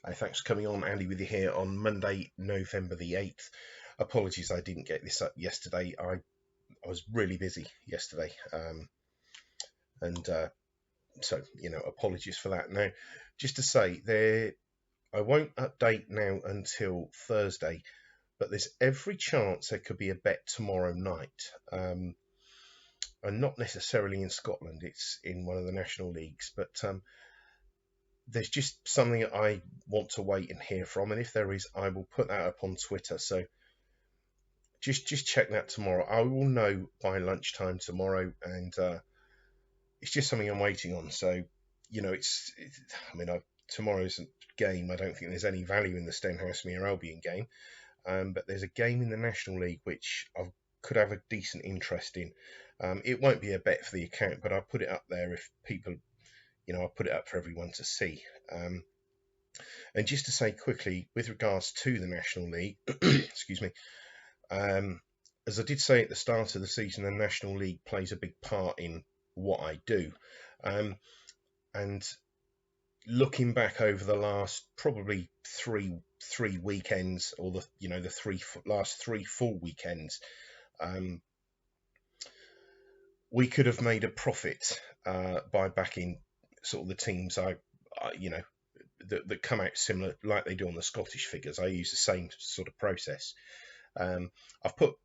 Hey, thanks for coming on. Andy with you here on Monday, November the 8th. Apologies I didn't get this up yesterday. I was really busy yesterday. And so, apologies for that. Now, just to say, I won't update now until Thursday, but there's every chance there could be a bet tomorrow night. And not necessarily in Scotland, it's in one of the national leagues, but there's just something that I want to wait and hear from, and if there is, I will put that up on Twitter. So just check that tomorrow. I will know by lunchtime tomorrow, and it's just something I'm waiting on. So I mean, tomorrow's game. I don't think there's any value in the Stenhousemuir Albion game, but there's a game in the National League which I could have a decent interest in. It won't be a bet for the account, but I'll put it up there if people, I'll put it up for everyone to see. And just to say quickly, with regards to the National League, excuse me, as I did say at the start of the season, the National League plays a big part in what I do. And looking back over the last probably three weekends, or the last three full weekends, we could have made a profit by backing sort of the teams that come out similar, like they do on the Scottish figures. I use the same sort of process. I've put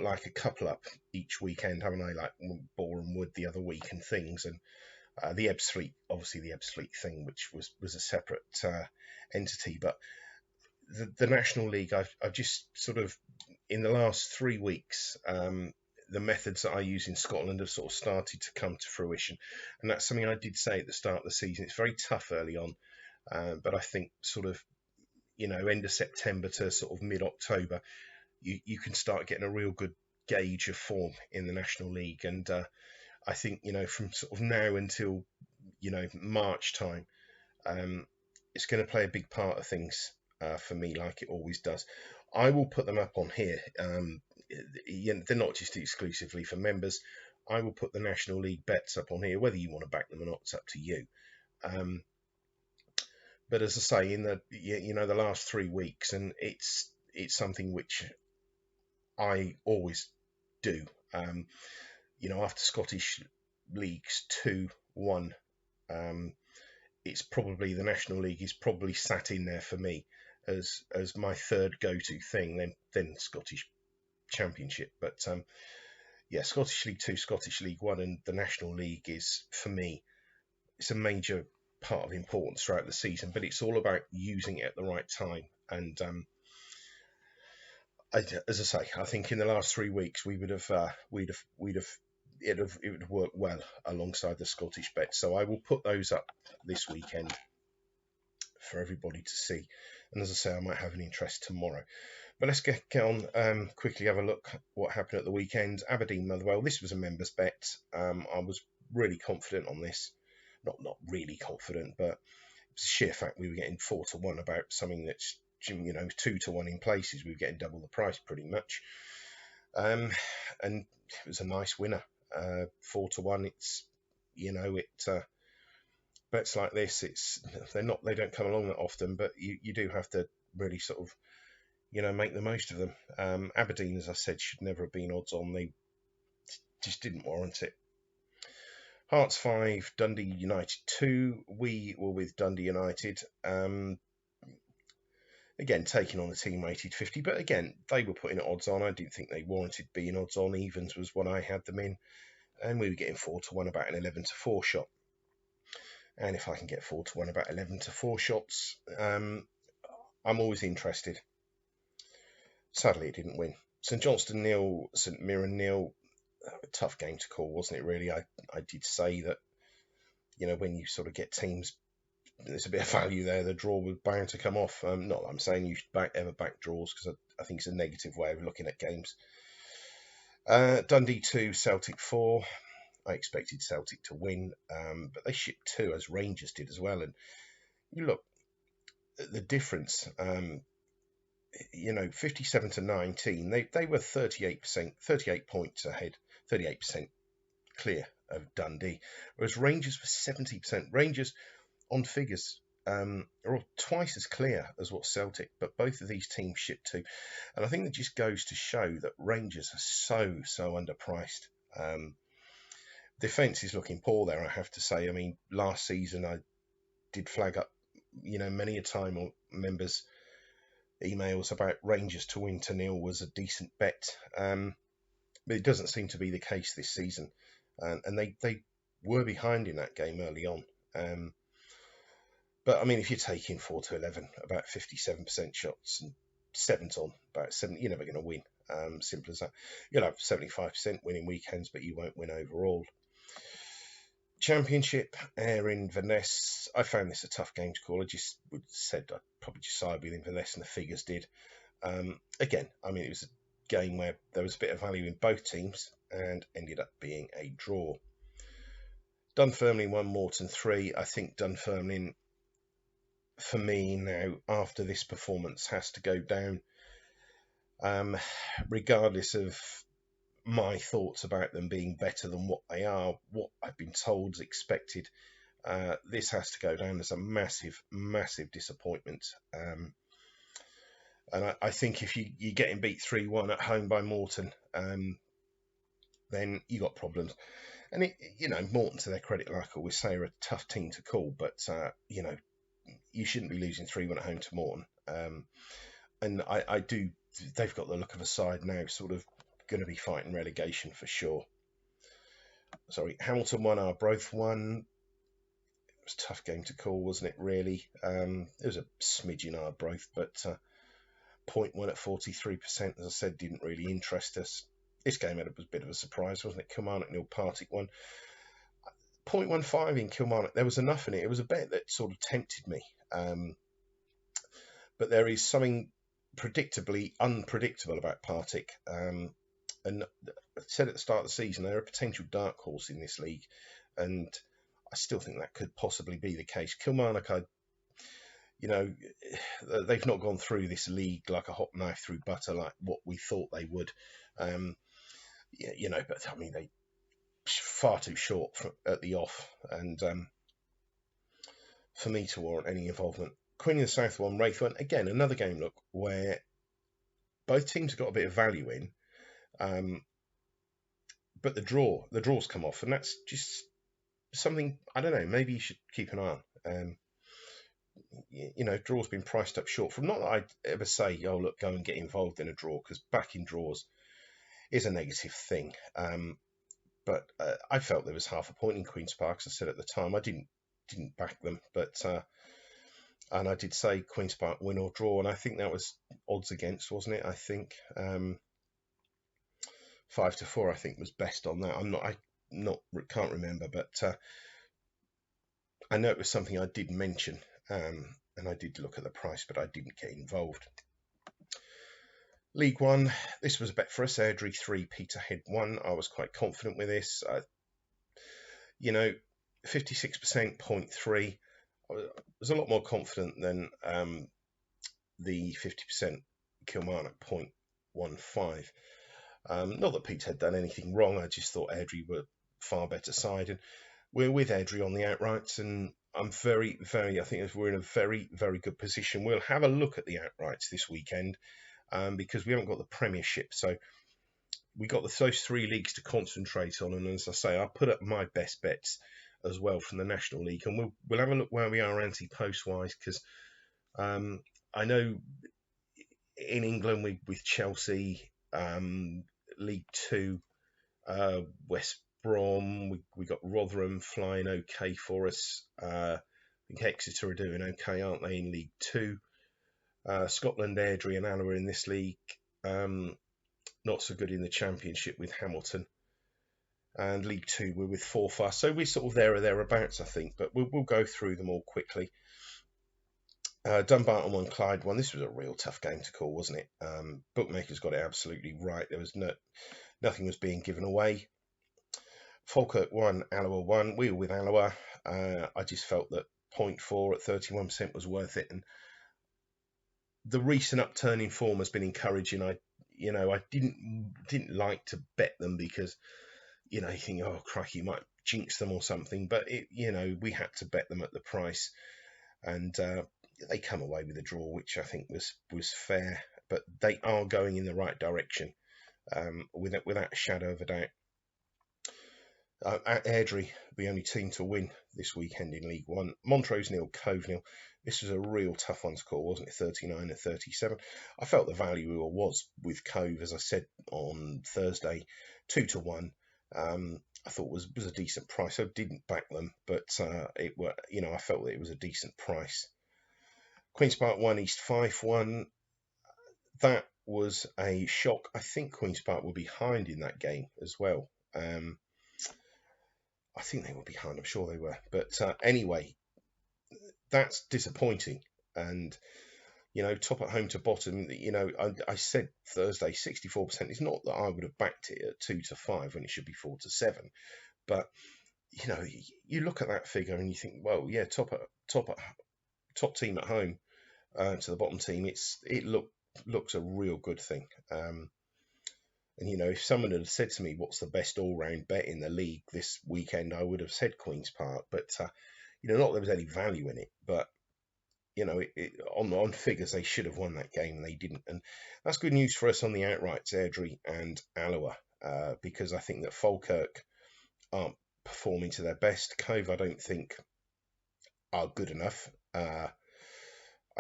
like a couple up each weekend, haven't I? Like Boreham Wood the other week and things, and the Ebbsfleet, obviously the Ebbsfleet thing, which was a separate entity. But the National League, I've just sort of, in the last 3 weeks, the methods that I use in Scotland have sort of started to come to fruition, and that's something I did say at the start of the season. It's very tough early on, but I think sort of end of September to sort of mid-October, you can start getting a real good gauge of form in the National League. And I think, from sort of now until, March time, it's going to play a big part of things for me, like it always does. I will put them up on here. They're not just exclusively for members. I will put the National League bets up on here. Whether you want to back them or not, it's up to you. But as I say, in the last 3 weeks, and it's something which I always do. After Scottish Leagues 2-1, it's probably the National League is probably sat in there for me as my third go-to thing, then Scottish Championship. But Scottish League 2, Scottish League 1, and the National League is, for me, it's a major part of importance throughout the season, but it's all about using it at the right time. And as I say, I think in the last 3 weeks it would have worked well alongside the Scottish bet. So I will put those up this weekend for everybody to see. And as I say, I might have an interest tomorrow. But let's get on, quickly have a look what happened at the weekend. Aberdeen Motherwell, this was a members bet. I was really confident on this. Not really confident, but it's a sheer fact we were getting 4-1 about something that's 2-1 in places. We were getting double the price pretty much, and it was a nice winner. 4-1. It's bets like this. They don't come along that often, but you do have to really sort of make the most of them. Aberdeen, as I said, should never have been odds on. They just didn't warrant it. Hearts 5, Dundee United 2. We were with Dundee United. Again, taking on a team rated 50, but again, they were putting odds on. I didn't think they warranted being odds on. Evens was what I had them in, and we were getting 4-1 about an 11-4 shot. And if I can get 4-1 about 11-4 shots, I'm always interested. Sadly, it didn't win. St Johnstone 0, St Mirren 0. A tough game to call, wasn't it, really? I did say that, when you sort of get teams, there's a bit of value there. The draw was bound to come off. Not that I'm saying you should ever back draws, because I think it's a negative way of looking at games. Dundee 2, Celtic 4. I expected Celtic to win, but they shipped 2, as Rangers did as well. And you look at the difference, 57-19. They were 38 points ahead, 38% clear of Dundee, whereas Rangers were 70%. Rangers on figures are all twice as clear as what Celtic, but both of these teams ship to. And I think it just goes to show that Rangers are so underpriced. Defence is looking poor there, I have to say. I mean, last season I did flag up, many a time, or members' emails about Rangers to win to nil was a decent bet. But it doesn't seem to be the case this season. And they were behind in that game early on. But I mean, if you're taking 4-11, about 57% shots and 7 on, about 7, you're never going to win. Simple as that. You'll have 75% winning weekends, but you won't win overall. Championship, Ayr in Inverness. I found this a tough game to call. I just said I'd probably just side with Inverness, and the figures did. Again, I mean, it was a game where there was a bit of value in both teams and ended up being a draw. Dunfermline 1, Morton 3. I think Dunfermline, for me now, after this performance, has to go down. Regardless of my thoughts about them being better than what they are, what I've been told is expected, this has to go down as a massive, massive disappointment. And I think if you're getting beat 3-1 at home by Morton, then you got problems. And Morton, to their credit, like I always say, are a tough team to call, but you shouldn't be losing 3-1 at home to Morton. And I do. They've got the look of a side now, sort of going to be fighting relegation for sure. Sorry, Hamilton 1, Arbroath 1. It was a tough game to call, wasn't it? Really, it was a smidgen Arbroath, but 0.1 at 43%, as I said, didn't really interest us. This game had a bit of a surprise, wasn't it? Kilmarnock 0, Partick 1. 0.15 in Kilmarnock. There was enough in it. It was a bet that sort of tempted me. But there is something predictably unpredictable about Partick. And I said at the start of the season, they're a potential dark horse in this league. And I still think that could possibly be the case. Kilmarnock, they've not gone through this league like a hot knife through butter, like what we thought they would. But I mean, they far too short at the off, and for me to warrant any involvement. Queen of the South 1, Wraith 1. Again, another game, look, where both teams have got a bit of value in, but the draw's come off, and that's just something, I don't know, maybe you should keep an eye on. Draw's been priced up short. From not that I'd ever say, oh, look, go and get involved in a draw, because backing draws is a negative thing. But I felt there was half a point in Queen's Park, as I said at the time. I didn't back them, but and I did say Queen's Park win or draw, and I think that was odds against, wasn't it? I think 5-4, I think, was best on that. I can't remember, but I know it was something I did mention, and I did look at the price, but I didn't get involved. League One, this was a bet for us. Airdrie 3, Peterhead 1. I was quite confident with this. 56%, 0.3. I was a lot more confident than the 50% Kilmarnock 0.15. Not that Pete's had done anything wrong. I just thought Airdrie were far better side, and we're with Airdrie on the outrights, and I'm very, very. I think we're in a very, very good position. We'll have a look at the outrights this weekend because we haven't got the Premiership, so we got those 3 leagues to concentrate on. And as I say, I'll put up my best bets as well from the National League, and we'll have a look where we are anti-post wise, because I know in England with Chelsea, League 2, West Brom, we got Rotherham flying okay for us. I think Exeter are doing okay, aren't they, in League 2? Scotland, Airdrie and Alloa in this league. Not so good in the Championship with Hamilton. And League 2, we're with Forfar. So we're sort of there or thereabouts, I think. But we'll go through them all quickly. Dumbarton 1, Clyde 1. This was a real tough game to call, wasn't it? Bookmakers got it absolutely right. There was nothing was being given away. Falkirk 1, Alloa 1. We were with Alloa. I just felt that 0.4 at 31% was worth it. And the recent upturn in form has been encouraging. I didn't like to bet them because, you think, oh, crikey, you might jinx them or something. But, we had to bet them at the price. and they come away with a draw, which I think was fair. But they are going in the right direction, without a shadow of a doubt. At Airdrie, the only team to win this weekend in League One. Montrose 0, Cove 0. This was a real tough one to call, wasn't it? 39 and 37. I felt the value was with Cove, as I said on Thursday, 2-1. I thought was a decent price. I didn't back them, but I felt that it was a decent price. Queen's Park 1, East Fife 1. That was a shock. I think Queen's Park were behind in that game as well. I think they were behind. I'm sure they were. But anyway, that's disappointing. And, top at home to bottom, I said Thursday, 64%. It's not that I would have backed it at 2-5 when it should be 4-7. But, you look at that figure and you think, well, yeah, top team at home to the bottom team, it looks a real good thing. And, if someone had said to me, what's the best all-round bet in the league this weekend, I would have said Queen's Park. But, not that there was any value in it. But, on figures, they should have won that game and they didn't. And that's good news for us on the outrights, Airdrie and Alloa, because I think that Falkirk aren't performing to their best. Cove, I don't think, are good enough. I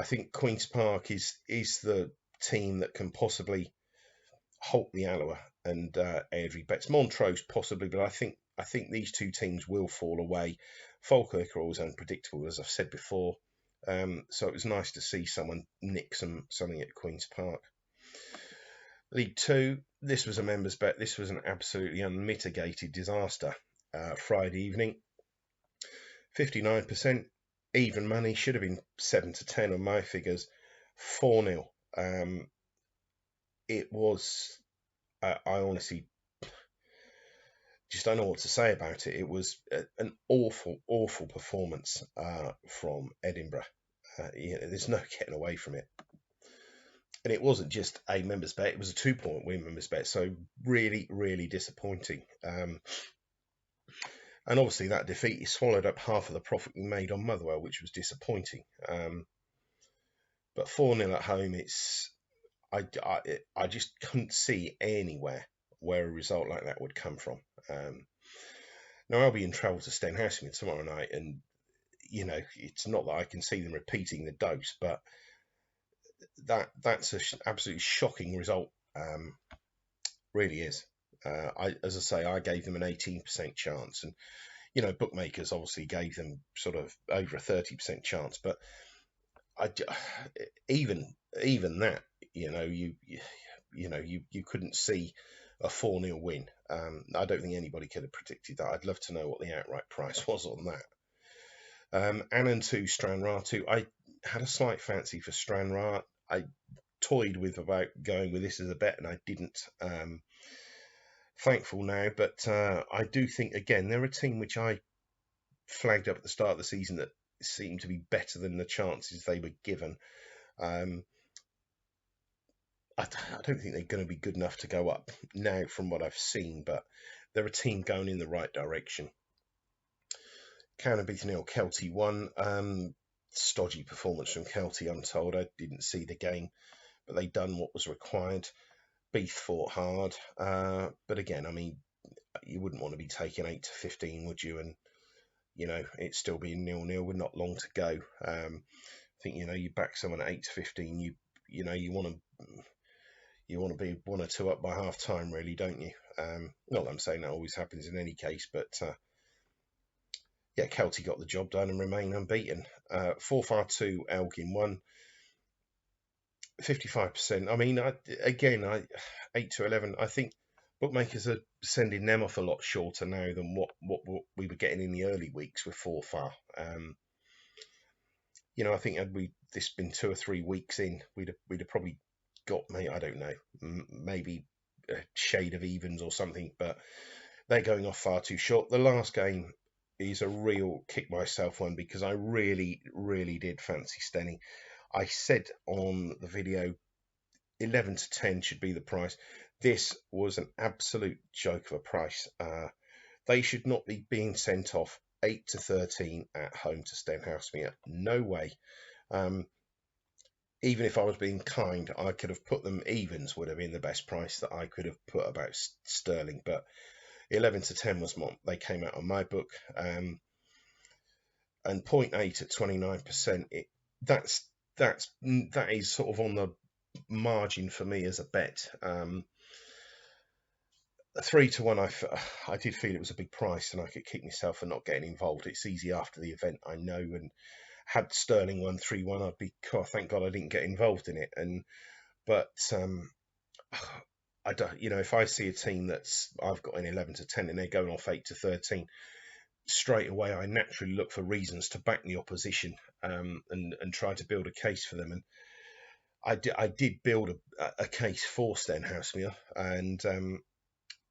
think Queen's Park is the team that can possibly halt the Alloa and Airdrie bets. Montrose possibly, but I think these two teams will fall away. Falkirk are always unpredictable, as I've said before. So it was nice to see someone nick something at Queen's Park. League 2, this was a members bet. This was an absolutely unmitigated disaster. Friday evening, 59%, even money, should have been 7-10 on my figures, 4-0. It was, I honestly just don't know what to say about it. It was an awful performance from Edinburgh. There's no getting away from it. And it wasn't just a members bet, it was a 2-point win members bet. So really, really disappointing. And obviously that defeat swallowed up half of the profit we made on Motherwell, which was disappointing. But 4-0 at home, I just couldn't see anywhere where a result like that would come from. Now Albion travel to Stenhouseman tomorrow night, and it's not that I can see them repeating the dose, but that's an absolutely shocking result. Really is. As I say, I gave them an 18% chance, and bookmakers obviously gave them sort of over a 30% chance, but even that, you couldn't see a 4-0 win. I don't think anybody could have predicted that. I'd love to know what the outright price was on that. Annan 2, Stranraer 2. I had a slight fancy for Stranraer. I toyed with about going with this as a bet, and I didn't. Thankful now, but I do think, again, they're a team which I flagged up at the start of the season that seemed to be better than the chances they were given. I don't think they're going to be good enough to go up now from what I've seen, but they're a team going in the right direction. Canterbury 0, Kelty 1. Stodgy performance from Kelty, I'm told. I didn't see the game, but they done what was required. Beath fought hard, but again, I mean, you wouldn't want to be taking 8-15, would you? And it's still being 0-0 with not long to go. I think you back someone at 8-15, you want to be 1 or 2 up by half time, really, don't you? Not that I'm saying that always happens in any case, but yeah, Kelty got the job done and remain unbeaten. Forfar 2, Elgin 1. 55%. I mean, 8-11. I think bookmakers are sending them off a lot shorter now than what we were getting in the early weeks with Forfar. I think had this been 2 or 3 weeks in, we'd have probably got, I don't know, maybe a shade of evens or something, but they're going off far too short. The last game is a real kick myself one, because I really, really did fancy Stenny. I said on the video 11-10 should be the price. This was an absolute joke of a price. They should not be being sent off 8-13 at home to Stenhousemuir. No way. Even if I was being kind, I could have put them evens, would have been the best price that I could have put about Sterling. But 11-10 was what they came out on my book. And 0.8 at 29%. That is sort of on the margin for me as a bet. 3-1, I did feel it was a big price, and I could kick myself for not getting involved. It's easy after the event, I know, and had Sterling won 3-1, I'd be, thank God I didn't get involved in it. But I don't, if I see a team that's I've got an 11-10 and they're going off 8-13, straight away I naturally look for reasons to back the opposition, and try to build a case for them. And I did build a case for Stenhousemuir, and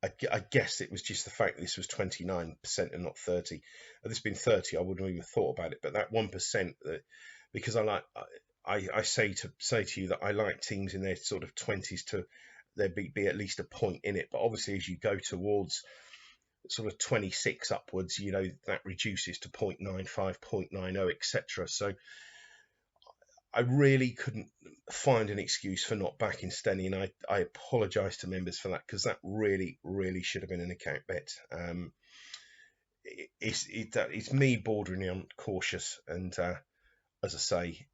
I guess it was just the fact that this was 29% and not 30. Had this been 30, I wouldn't have even thought about it. But that 1%, because I say to you that I like teams in their sort of 20s to there be at least a point in it. But obviously, as you go towards sort of 26 upwards, that reduces to 0.95, 0.90, etc. So I really couldn't find an excuse for not backing Stenny, and I apologise to members for that, because that really, really should have been an account bet. It's me bordering on cautious, and as I say,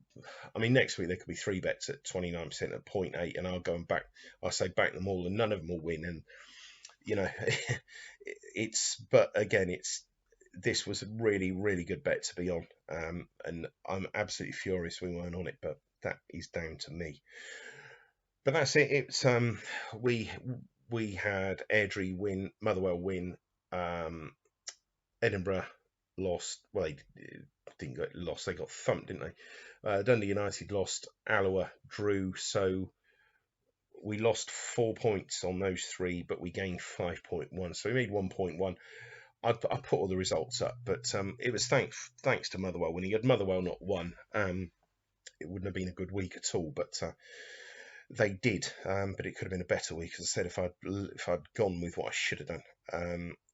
I mean, next week there could be 3 bets at 29% at 0.8, and I'll go and I'll say back them all, and none of them will win. And but again, this was a really, really good bet to be on, and I'm absolutely furious we weren't on it, but that is down to me. But that's it. It's we had Airdrie win, Motherwell win, Edinburgh lost. Well, they didn't get lost; they got thumped, didn't they? Dundee United lost, Alloa drew, so we lost 4 points on those 3, but we gained 5.1, so we made 1.1. I put all the results up, but it was thanks to Motherwell winning. Had Motherwell not won, it wouldn't have been a good week at all. But they did, but it could have been a better week. As I said, if I'd gone with what I should have done,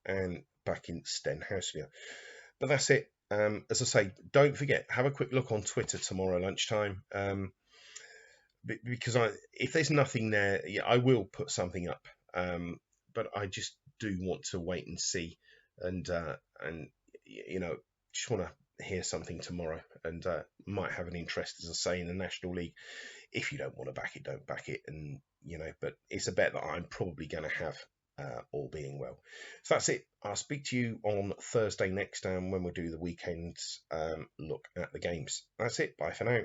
and back in Stenhousemuir. But that's it. As I say, don't forget, have a quick look on Twitter tomorrow lunchtime, because if there's nothing there, I will put something up. But I just do want to wait and see. And just want to hear something tomorrow, and might have an interest, as I say, in the National League. If you don't want to back it, don't back it, and but it's a bet that I'm probably going to have, all being well. So that's it. I'll speak to you on Thursday next, when we'll do the weekend's look at the games. That's it. Bye for now.